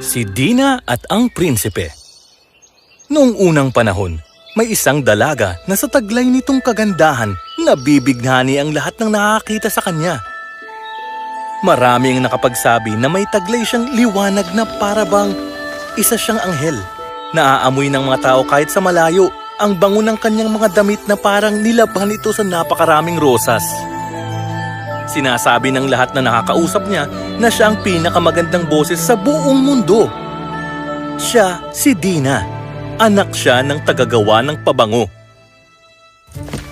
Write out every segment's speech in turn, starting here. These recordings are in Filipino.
Si Dina at ang Prinsipe. Noong unang panahon, may isang dalaga na sa taglay nitong kagandahan, nabibighani ang lahat ng nakakita sa kanya. Marami ang nakapagsabi na may taglay siyang liwanag na parabang isa siyang anghel. Naaamoy ng mga tao kahit sa malayo ang bango ng kanyang mga damit na parang nilabhan ito sa napakaraming rosas. Sinasabi ng lahat na nakakausap niya na siya ang pinakamagandang boses sa buong mundo. Siya si Dina. Anak siya ng tagagawa ng pabango.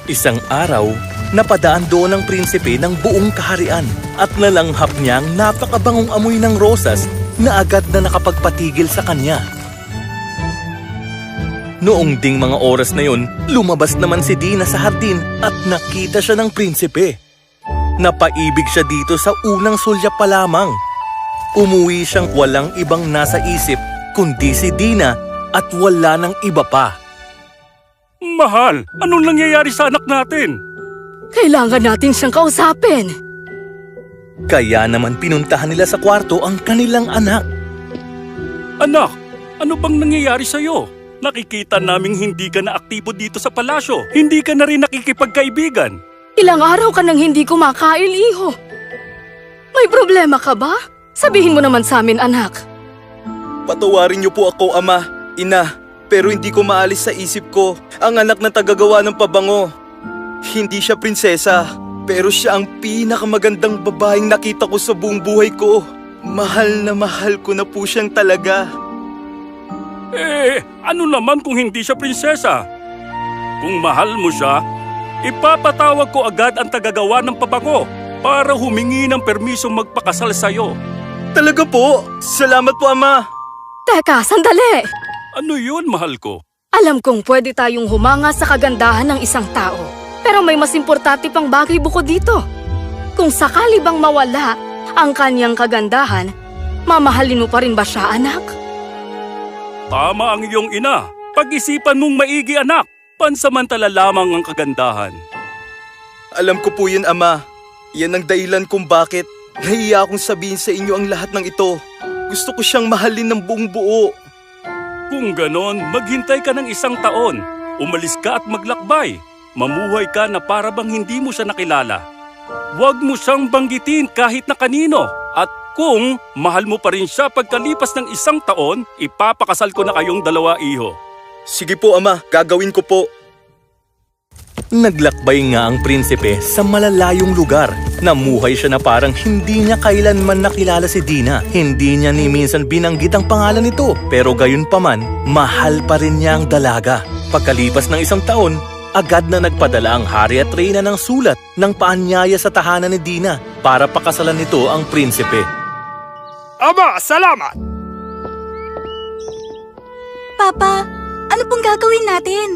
Isang araw, napadaan doon ang prinsipe ng buong kaharian at nalanghap niya ang napakabangong amoy ng rosas na agad na nakapagpatigil sa kanya. Noong ding mga oras na yun, lumabas naman si Dina sa hardin at nakita siya ng prinsipe. Napaibig siya dito sa unang sulyap pa lamang. Umuwi siyang walang ibang nasa isip kundi si Dina at wala ng iba pa. Mahal, anong nangyayari sa anak natin? Kailangan natin siyang kausapin. Kaya naman pinuntahan nila sa kwarto ang kanilang anak. Anak, ano bang nangyayari sa'yo? Nakikita naming hindi ka na aktibo dito sa palasyo. Hindi ka na rin nakikipagkaibigan. Ilang araw ka nang hindi kumakain, iho. May problema ka ba? Sabihin mo naman sa amin, anak. Patawarin niyo po ako, ama, ina, pero hindi ko maalis sa isip ko ang anak na tagagawa ng pabango. Hindi siya prinsesa, pero siya ang pinakamagandang babaeng nakita ko sa buong buhay ko. Mahal na mahal ko na po siyang talaga. Ano naman kung hindi siya prinsesa? Kung mahal mo siya, ipapatawag ko agad ang tagagawa ng pabango para humingi ng permisong magpakasal sa'yo. Talaga po? Salamat po, ama. Teka, sandali! Ano yun, mahal ko? Alam kong pwede tayong humanga sa kagandahan ng isang tao. Pero may mas importante pang bagay bukod dito. Kung sakali bang mawala ang kanyang kagandahan, mamahalin mo pa rin ba siya, anak? Tama ang iyong ina. Pag-isipan mong maigi, anak. Pansamantala lamang ang kagandahan. Alam ko po yun, ama. Yan ang dahilan kung bakit nahiya akong sabihin sa inyo ang lahat ng ito. Gusto ko siyang mahalin ng buong buo. Kung ganon, maghintay ka ng 1 taon. Umalis ka at maglakbay. Mamuhay ka na para bang hindi mo siya nakilala. Huwag mo siyang banggitin kahit na kanino. At kung mahal mo pa rin siya pagkalipas ng 1 taon, ipapakasal ko na kayong dalawa, iho. Sige po, ama. Gagawin ko po. Naglakbay nga ang prinsipe sa malalayong lugar. Namuhay siya na parang hindi niya kailanman nakilala si Dina. Hindi niya ni minsan binanggit ang pangalan nito. Pero gayon paman, mahal pa rin niya ang dalaga. Pagkalipas ng 1 taon, agad na nagpadala ang hari at reyna ng sulat ng paanyaya sa tahanan ni Dina para pakasalan nito ang prinsipe. Aba, salamat! Papa, ano pong gagawin natin?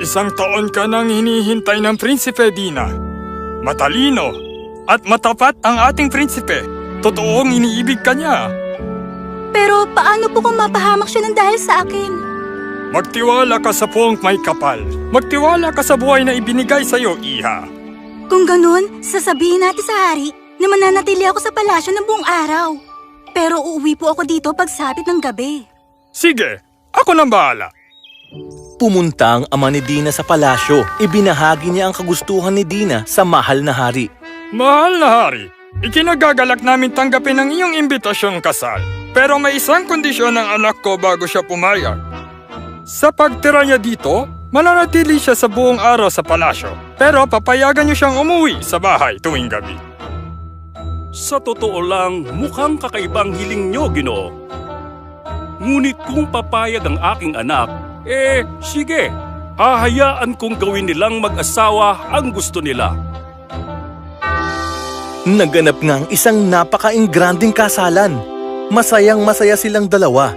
1 taon ka nang hinihintay ng Prinsipe, Dina. Matalino at matapat ang ating prinsipe. Totoong iniibig ka niya. Pero paano po kung mapahamak siya ng dahil sa akin? Magtiwala ka sa puong may kapal. Magtiwala ka sa buhay na ibinigay sa'yo, iha. Kung ganun, sasabihin natin sa hari na mananatili ako sa palasyo ng buong araw. Pero uuwi po ako dito pagsapit ng gabi. Sige, ako nang bahala. Pumunta ang ama ni Dina sa palasyo. Ibinahagi niya ang kagustuhan ni Dina sa mahal na hari. Mahal na hari, ikinagagalak namin tanggapin ang iyong imbitasyong kasal. Pero may isang kondisyon ng anak ko bago siya pumayag. Sa pagtira niya dito, mananatili siya sa buong araw sa palasyo. Pero papayagan niyo siyang umuwi sa bahay tuwing gabi. Sa totoo lang, mukhang kakaibang hiling niyo, Ginoo. Ngunit kung papayag ang aking anak, sige, hahayaan kong gawin nilang mag-asawa ang gusto nila. Naganap nga ang isang napaka-ingranding kasalan. Masayang-masaya silang dalawa.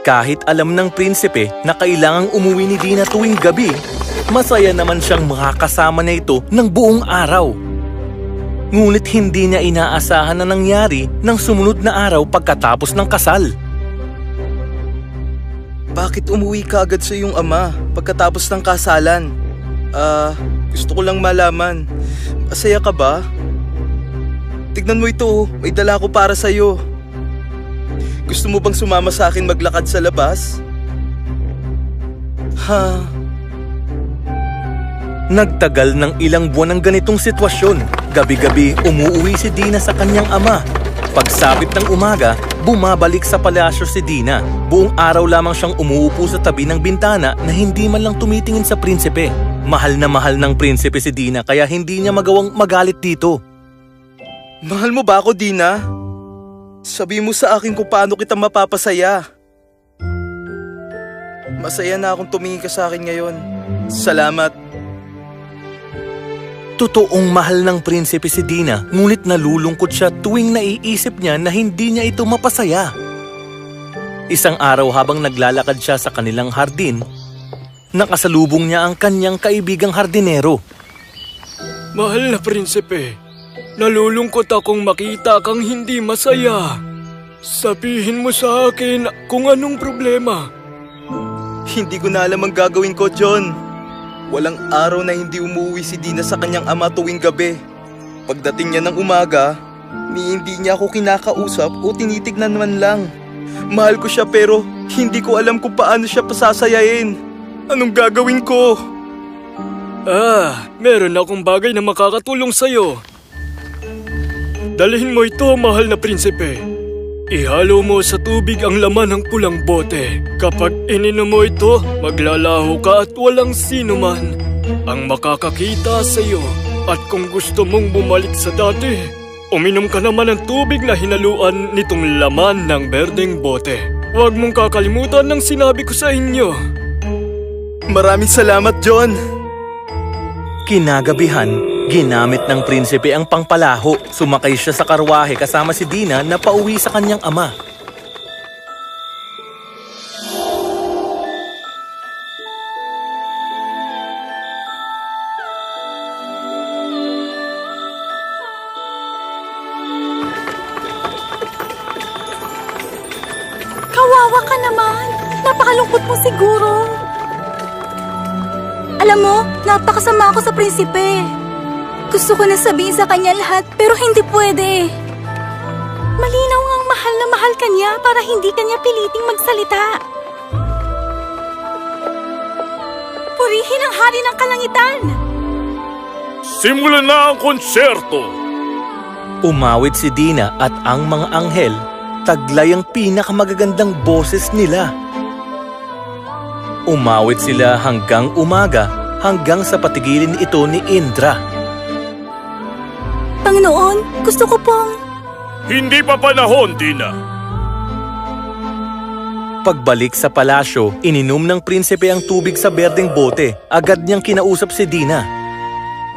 Kahit alam ng prinsipe na kailangang umuwi ni Dina tuwing gabi, masaya naman siyang makakasama na ito ng buong araw. Ngunit hindi niya inaasahan na nangyari ng sumunod na araw pagkatapos ng kasal. Bakit umuwi ka agad sa iyong ama pagkatapos ng kasalan? Gusto ko lang malaman. Masaya ka ba? Tignan mo ito, may dala ko para sa'yo. Gusto mo bang sumama sa akin maglakad sa labas? Ha? Nagtagal ng ilang buwan ng ganitong sitwasyon. Gabi-gabi umuuwi si Dina sa kanyang ama. Pagsapit ng umaga, bumabalik sa palasyo si Dina. Buong araw lamang siyang umuupo sa tabi ng bintana na hindi man lang tumitingin sa prinsipe. Mahal na mahal ng prinsipe si Dina kaya hindi niya magawang magalit dito. Mahal mo ba ako, Dina? Sabi mo sa akin kung paano kita mapapasaya. Masaya na akong tumingin ka sa akin ngayon. Salamat. Totoong mahal ng prinsipe si Dina, ngunit nalulungkot siya tuwing naiisip niya na hindi niya ito mapasaya. Isang araw habang naglalakad siya sa kanilang hardin, nakasalubong niya ang kanyang kaibigang hardinero. Mahal na prinsipe, nalulungkot akong makita kang hindi masaya. Sabihin mo sa akin kung anong problema. Hindi ko na alam ang gagawin ko, John. Walang araw na hindi umuwi si Dina sa kanyang ama tuwing gabi. Pagdating niya ng umaga, hindi niya ako kinakausap o tinitignan man lang. Mahal ko siya pero hindi ko alam kung paano siya pasasayain. Anong gagawin ko? Meron akong bagay na makakatulong sa'yo. Dalhin mo ito, mahal na prinsipe. Ihalo mo sa tubig ang laman ng pulang bote. Kapag ininom mo ito, maglalaho ka at walang sino man ang makakakita sa iyo. At kung gusto mong bumalik sa dati, uminom ka naman ng tubig na hinaluan nitong laman ng berdeng bote. Huwag mong kakalimutan ng sinabi ko sa inyo. Maraming salamat, John. Kinagabihan, ginamit ng prinsipe ang pangpalaho. Sumakay siya sa karwahe kasama si Dina na pauwi sa kanyang ama. Kawawa ka naman. Napakalungkot mo siguro. Alam mo, napakasama ako sa prinsipe. Gusto ko na sabihin sa kanya lahat, pero hindi pwede. Malinaw ngang mahal na mahal ka niya para hindi kanya piliting magsalita. Purihin ang hari ng kalangitan! Simulan na ang konserto! Umawit si Dina at ang mga anghel, taglay ang pinakamagagandang boses nila. Umawit sila hanggang umaga, hanggang sa patigilin ito ni Indra. Panginoon, gusto ko pong... Hindi pa panahon, Dina. Pagbalik sa palasyo, ininom ng prinsipe ang tubig sa berdeng bote. Agad niyang kinausap si Dina.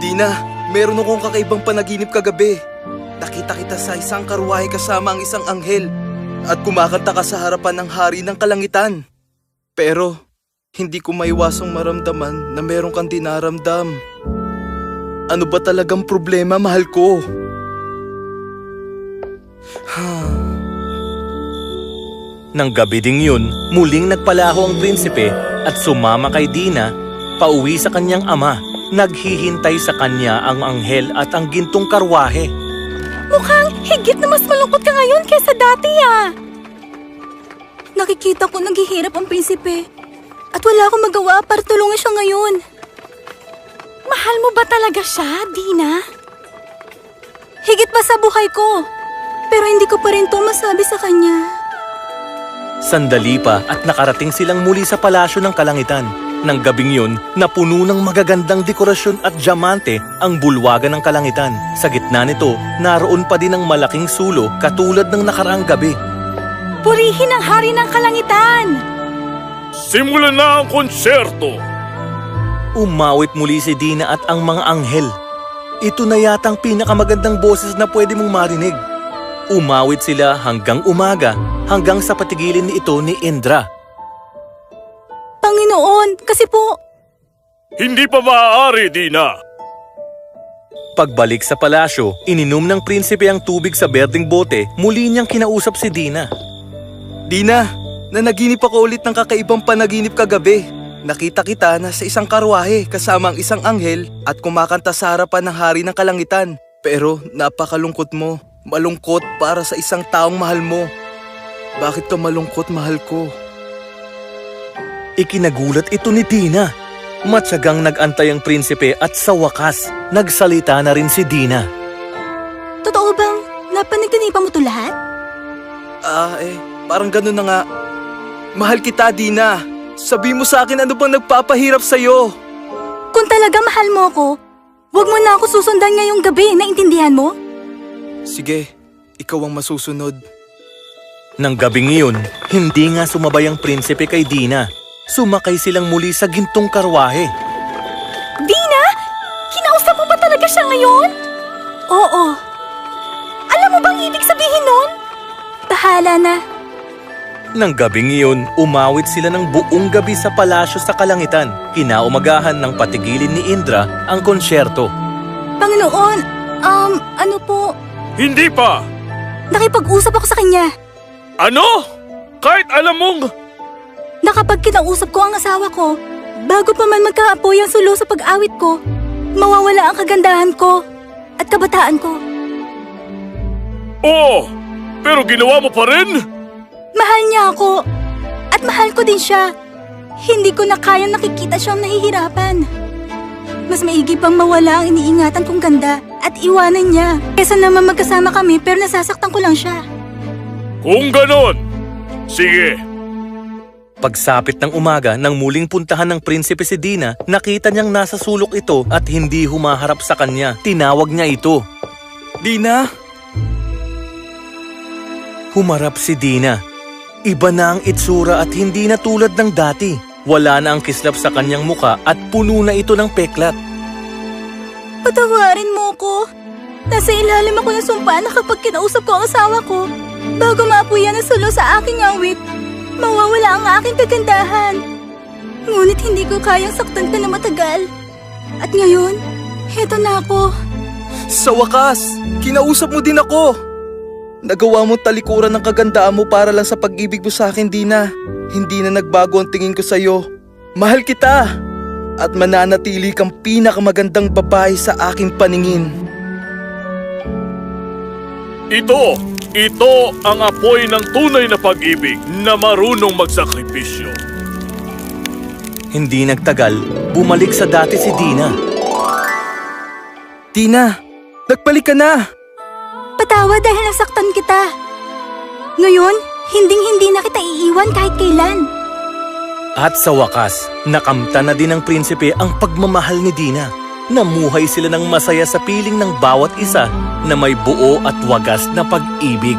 Dina, meron akong kakaibang panaginip kagabi. Nakita kita sa isang karwahe kasama ang isang anghel at kumakanta ka sa harapan ng hari ng kalangitan. Pero hindi ko maiwasang maramdaman na meron kang dinaramdam. Ano ba talagang problema, mahal ko? Nang gabi ding yun, muling nagpalaho ang prinsipe at sumama kay Dina pauwi sa kanyang ama. Naghihintay sa kanya ang anghel at ang gintong karwahe. Mukhang higit na mas malungkot ka ngayon kaysa dati Nakikita ko naghihirap ang prinsipe. At wala akong magawa para tulungan siya ngayon. Mahal mo ba talaga siya, Dina? Higit pa sa buhay ko. Pero hindi ko pa rin ito masabi sa kanya. Sandali pa at nakarating silang muli sa palasyo ng kalangitan. Nang gabing yun, napuno ng magagandang dekorasyon at diamante ang bulwagan ng kalangitan. Sa gitna nito, naroon pa din ang malaking sulo katulad ng nakaraang gabi. Purihin ang hari ng kalangitan! Simulan na ang konserto! Umawit muli si Dina at ang mga anghel. Ito na yatang pinakamagandang boses na pwede mong marinig. Umawit sila hanggang umaga, hanggang sa patigilin ito ni Indra. Panginoon, kasi po... Hindi pa maaari, Dina! Pagbalik sa palasyo, ininom ng prinsipe ang tubig sa berdeng bote, muli niyang kinausap si Dina. Dina, nanaginip ako ulit ng kakaibang panaginip kagabi. Nakita kita na sa isang karwahe kasama ang isang anghel at kumakanta sa harapan ng hari ng kalangitan. Pero napakalungkot mo, malungkot para sa isang taong mahal mo. Bakit ka malungkot, mahal ko? Ikinagulat ito ni Dina. Matsagang nag-antay ang prinsipe at sa wakas, nagsalita na rin si Dina. Totoo bang napanaginipan mo to lahat? Parang ganun na nga. Mahal kita, Dina. Sabi mo sa akin ano bang nagpapahirap sa'yo. Kung talaga mahal mo ako, huwag mo na ako susundan ngayong gabi, naintindihan mo? Sige, ikaw ang masusunod. Nang gabing iyon, hindi nga sumabay ang prinsipe kay Dina. Sumakay silang muli sa gintong karwahe. Dina! Kinausap mo ba talaga siya ngayon? Oo. Alam mo bang ibig sabihin nun? Bahala na. Nang gabing iyon, umawit sila ng buong gabi sa palasyo sa kalangitan. Kinaumagahan ng patigilin ni Indra ang konsyerto. Panginoon, ano po? Hindi pa! Nakipag-usap ako sa kanya. Ano? Kahit alam mong... Na kapag kinausap ko ang asawa ko, bago pa man magkaapoy ang sulo sa pag-awit ko, mawawala ang kagandahan ko at kabataan ko. Oo! Pero ginawa mo pa rin? Mahal niya ako at mahal ko din siya. Hindi ko na kayang nakikita siyang nahihirapan. Mas maigi pang mawala ang iniingatan kong ganda at iwanan niya kesa naman magkasama kami pero nasasaktan ko lang siya. Kung ganon, sige. Pagsapit ng umaga nang muling puntahan ng prinsipe si Dina, nakita niyang nasa sulok ito at hindi humaharap sa kanya. Tinawag niya ito. Dina? Humarap si Dina. Iba na ang itsura at hindi na tulad ng dati. Wala na ang kislap sa kanyang muka at puno na ito ng peklat. Patawarin mo ko. Nasa ilalim ako ng sumpa na kapag kinausap ko ang asawa ko, bago maapuyan ang sulo sa aking awit, mawawala ang aking kagandahan. Ngunit hindi ko kayang saktan ka na matagal. At ngayon, heto na ako. Sa wakas, kinausap mo din ako. Nagawa mo talikuran ng kagandaan mo para lang sa pag-ibig mo sa akin, Dina. Hindi na nagbago ang tingin ko sa'yo. Mahal kita! At mananatili kang pinakamagandang babae sa aking paningin. Ito ang apoy ng tunay na pag-ibig na marunong magsakripisyo. Hindi nagtagal, bumalik sa dati si Dina. Dina, nagbalik ka na! Patawad dahil nasaktan kita. Ngayon, hinding-hindi na kita iiwan kahit kailan. At sa wakas, nakamta na din ng prinsipe ang pagmamahal ni Dina. Namuhay sila ng masaya sa piling ng bawat isa na may buo at wagas na pag-ibig.